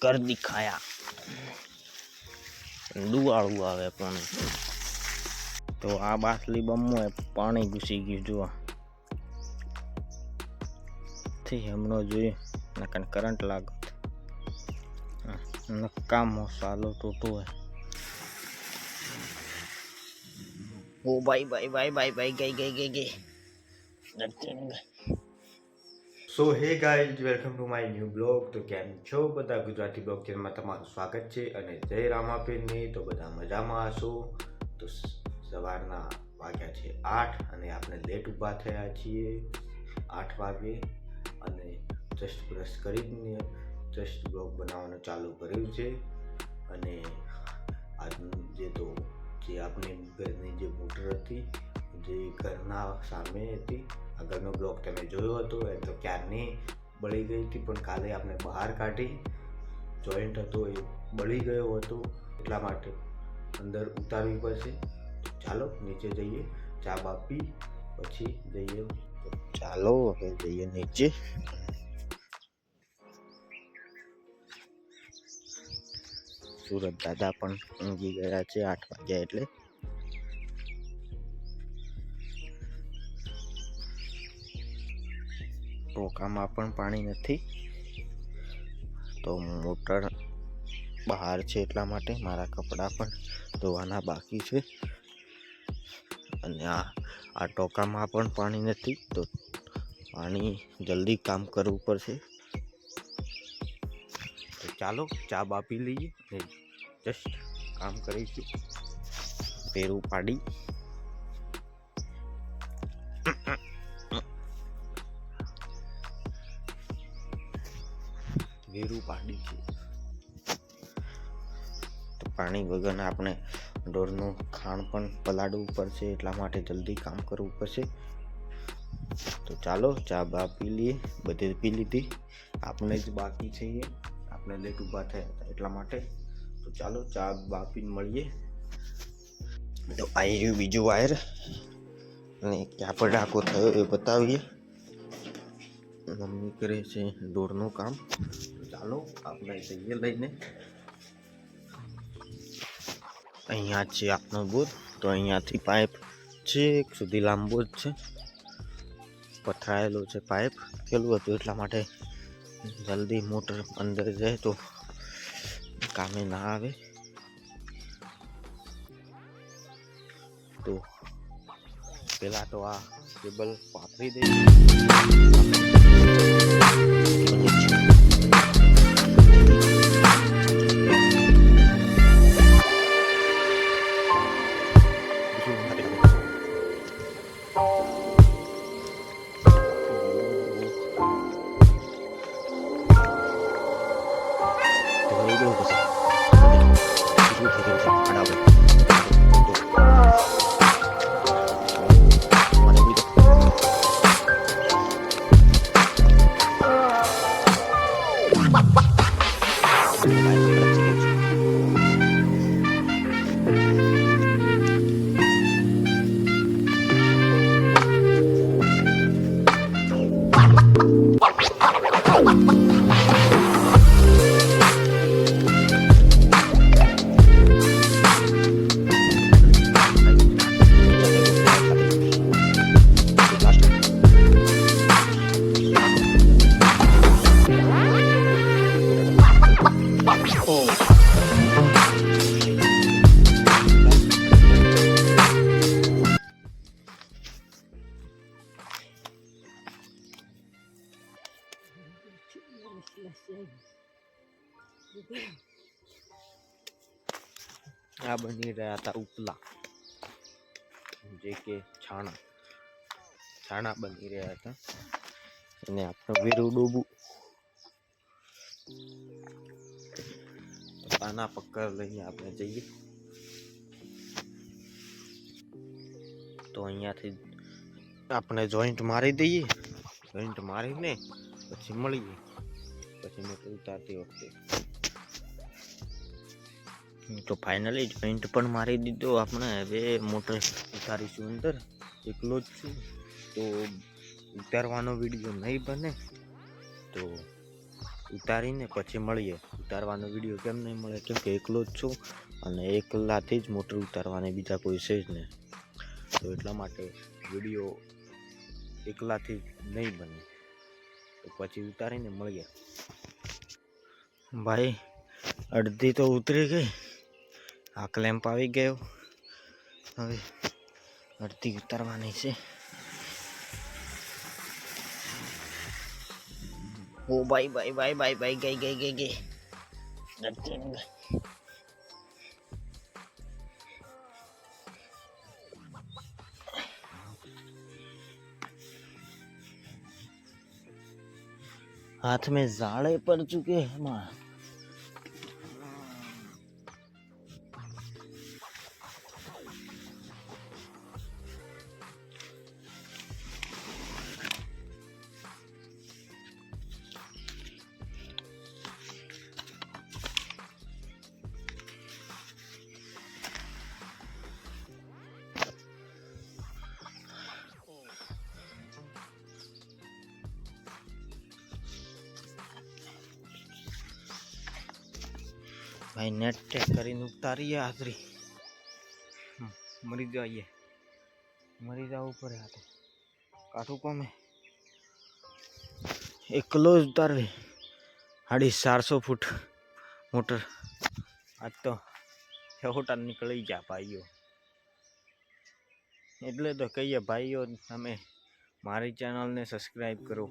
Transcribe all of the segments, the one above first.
कर दिखाया दुआड़ू आवे पानी तो आ बाटली बमो पानी घुसी गयु जो थी हमनो जोई नकन करंट लागो नक्का मसालो टूटो है ओ भाई भाई भाई भाई भाई गई so hey guys welcome to my new blog. तो केम छो बधा गुजराती ब्लॉग चैनल में तमाરું स्वागत છે અને જય રામાપીરની। તો બધા મજામાં હશો। તો સવારના વાગ્યા છે 8 અને આપણે લેટ ઊભા થયા છીએ 8 વાગે અને જસ્ટ બ્રશ કરીને જસ્ટ બ્લોગ બનાવવાનું ચાલુ કર્યું છે। અને આજનું જે આપણે ઘરની જે મોટર હતી જે ઘરના સામે હતી આગળનો બ્લોગ તમે જોયો હતો એ તો ક્યારની બળી ગઈ હતી પણ કાલે આપણે બહાર કાઢી જોઈન્ટ હતો એ બળી ગયો હતો એટલા માટે અંદર ઉતારવી પડશે। ચાલો નીચે જઈએ ચા બા પી પછી જઈએ। ચાલો હવે જઈએ નીચે। सूरत दादा पण ઊંઘી ગયા છે 8 વાગ્યા એટલે ટોકામાં પણ પાણી નથી તો મોટર બહાર છે એટલા માટે મારા કપડાં પણ ધોવાના બાકી છે અને આ ટોકામાં પણ પાણી નથી તો પાણી જલ્દી કામ કરવું પડશે। તો ચાલો ચા બા પી લઈએ અને જસ્ટ કામ કરીશું। પેરું પાડી વેરું પાડી છે તો પાણી વગર આપણે ઢોરનું ખાણ પણ પલાળવું પડશે એટલા માટે જલ્દી કામ કરવું પડશે। તો ચાલો ચા બા પી લઈએ બધે પી લીધી આપણે જ બાકી છે આપણે લેટ ઊભા થયા હતા એટલા માટે। તો ચાલો ચા બા પીને મળીએ। તો આવી રહ્યું બીજું વાયર અને ક્યાં પર ડાકો થયો એ બતાવીએ। મમ્મી કરે છે ઢોરનું કામ તો ચાલો આપણે જઈએ લઈને। અહીંયા છે આપણો બોર તો અહીંયાથી પાઇપ છેક સુધી લાંબો જ છે પથરાયેલો છે પાઇપ પેલું હતું એટલા માટે જલ્દી મોટર અંદર જાય તો કામે ના આવે। તો પેલા તો આ કેબલ પાથરી દે આ બની રહ્યા હતા ઉપલા જે કે છાણા બની રહ્યા હતા અને આપણું વેરું ડોબું આના પકડ લઈને આપણે જઈએ। તો અહીંયાથી આપણે જોઈન્ટ મારી દઈએ જોઈન્ટ મારીને પછી મળીએ પછી મોટર ઉતારતી વખતે। તો ફાઇનલી જોઈન્ટ પણ મારી દીધો આપણે હવે મોટર ઉતારીશું અંદર એકલો જ છું તો ઉતારવાનો વિડીયો નહીં બને તો ઉતારીને પછી મળીએ। ઉતારવાનો વિડીયો કેમ નહીં મળે, કેમ કે એકલો જ છું અને એકલાથી જ મોટર ઉતારવાની, બીજા કોઈ છે જ નહીં. તો એટલા માટે વિડીયો એકલાથી નહીં બને. તો પછી ઉતારીને મળીએ. ભાઈ અડધી તો ઉતરી ગઈ, આ ક્લેમ્પ આવી ગયો, હવે અડધી ઉતારવાની છે. ઓ ભાઈ ભાઈ ભાઈ ભાઈ ભાઈ ગઈ ગઈ ગઈ ગઈ हाथ में जाड़े पड़ चुके हैं माँ. भाई नेट टेक કરીને ઉતારીએ આદરી, મરી જઈએ, મરી જવું પડે. આ તો કાઠું કોમે એકલો જ ઉતારવી 450 ફૂટ મોટર. આજ તો છોટા નીકળી ગયા ભાઈઓ. એટલે તો કહીએ ભાઈઓ, તમે મારી ચેનલને સબસ્ક્રાઈબ કરો.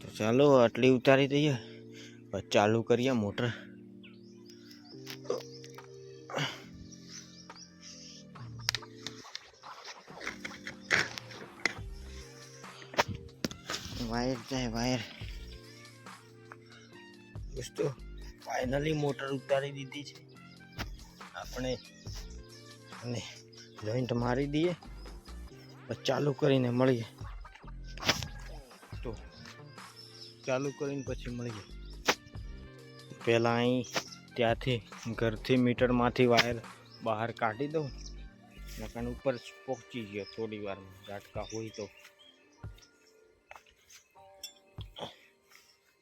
તો ચાલો આટલી ઉતારી દઈએ, પછી ચાલુ કરીએ મોટર. वायर जाए वायर. दोस्तों फाइनली मोटर उतारी दीधी है આપણે, અને જોઈન્ટ મારી દઈએ, પછી ચાલુ કરીને મળીએ. તો ચાલુ કરીને પછી મળીએ. પહેલાં અહીં ત્યાંથી ઘરથી મીટરમાંથી વાયર બહાર કાઢી દઉં, નકર ઉપર પહોંચી ગયો થોડી વારમાં, ઝાટકા હોય તો.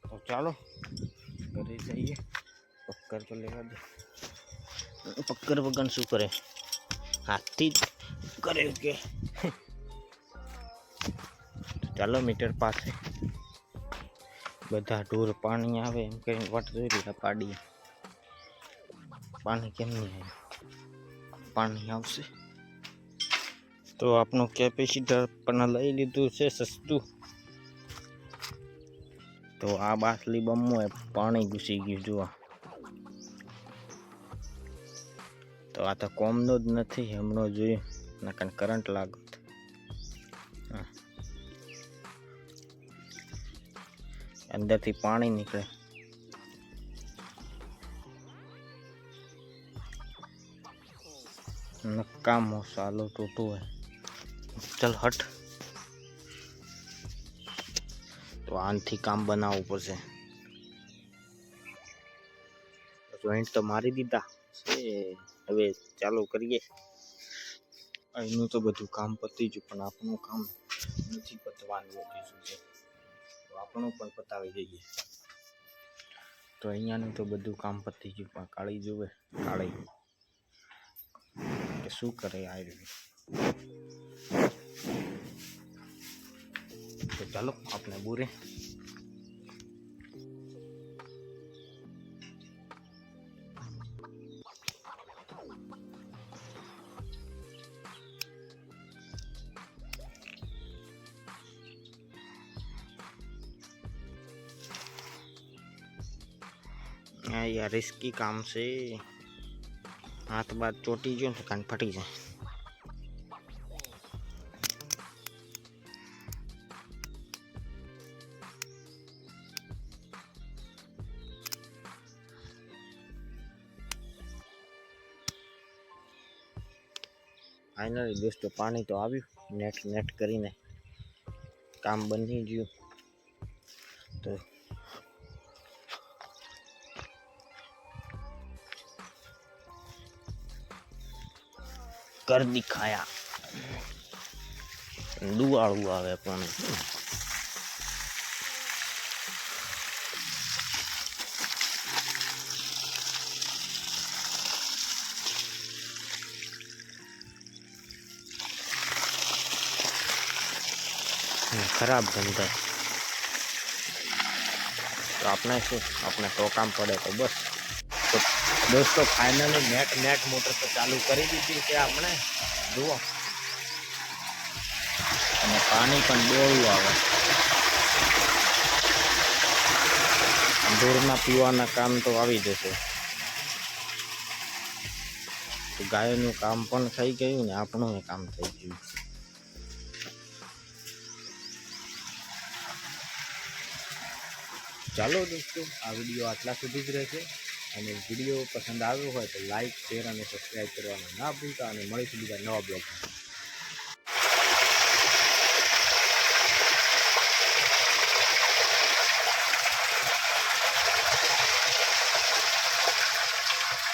तो चलो घरे जाइए. पक्कर तो लेवा दे. पक्कर बगन शू करे, हाथी करे के. चलो मीटर पास है. बधा ढोर पानी आवे एम कहीं वट जोई लीधा पाड़ी. पानी केम नहीं आवे, पानी आवशे. तो आपनो कैपेसिटर पण लई लीधुं छे सस्तुं. तो आ बाटली बमो पानी घुसी गયું જો. તો આ તો કોમનો જ નથી, હમણો જોયું નકર કરંટ લાગત. અંદરથી પાણી નીકળે. નકામો સાલો ટોટો હે. ચલ હટ. તો આનથી કામ બનાવવું પડશે. જોઈન્ટ તો મારી દીધા છે, હવે ચાલુ કરીએ. અહીંનું તો બધું કામ પતી ગયું, પણ આપણું કામ નથી પતવાનું હતું છે, તો આપણું પણ પતાવી દઈએ. તો અહીંયાનું તો બધું કામ પતી ગયું, પણ કાળી જોવે, કાળી કે શું કરે આવી. તો ચાલો આપણે બુરે. यार रिस्की काम से हाथ बात चोटी जो कान फटी जाए. फाइनली दोस्तों पानी तो आव्યું, नेट नेट કરીને કામ બની ગયું. તો कर दिखाया. दुआड़ू आवे पण ખરાબ ધંધો. તો આપણે શું, આપણે તો કામ પડે તો બસ. તો દોસ્તો ફાઇનલી નેટ મોટર તો ચાલુ કરી દીધી છે આપણે, જુઓ. અને પાણી પણ ડોળું આવે. ઢોરના પીવાના કામ તો આવી જશે. તો ગાયોનું કામ પણ થઈ ગયું ને આપણું કામ થઈ ગયું. ચાલો દોસ્તો, આ વિડીયો આટલા સુધી જ રહેશે. અને વિડીયો પસંદ આવ્યો હોય તો લાઈક, શેર અને સબસ્ક્રાઈબ કરવાનું ના ભૂલતા. અને મળીશું બીજા નવા બ્લોગમાં.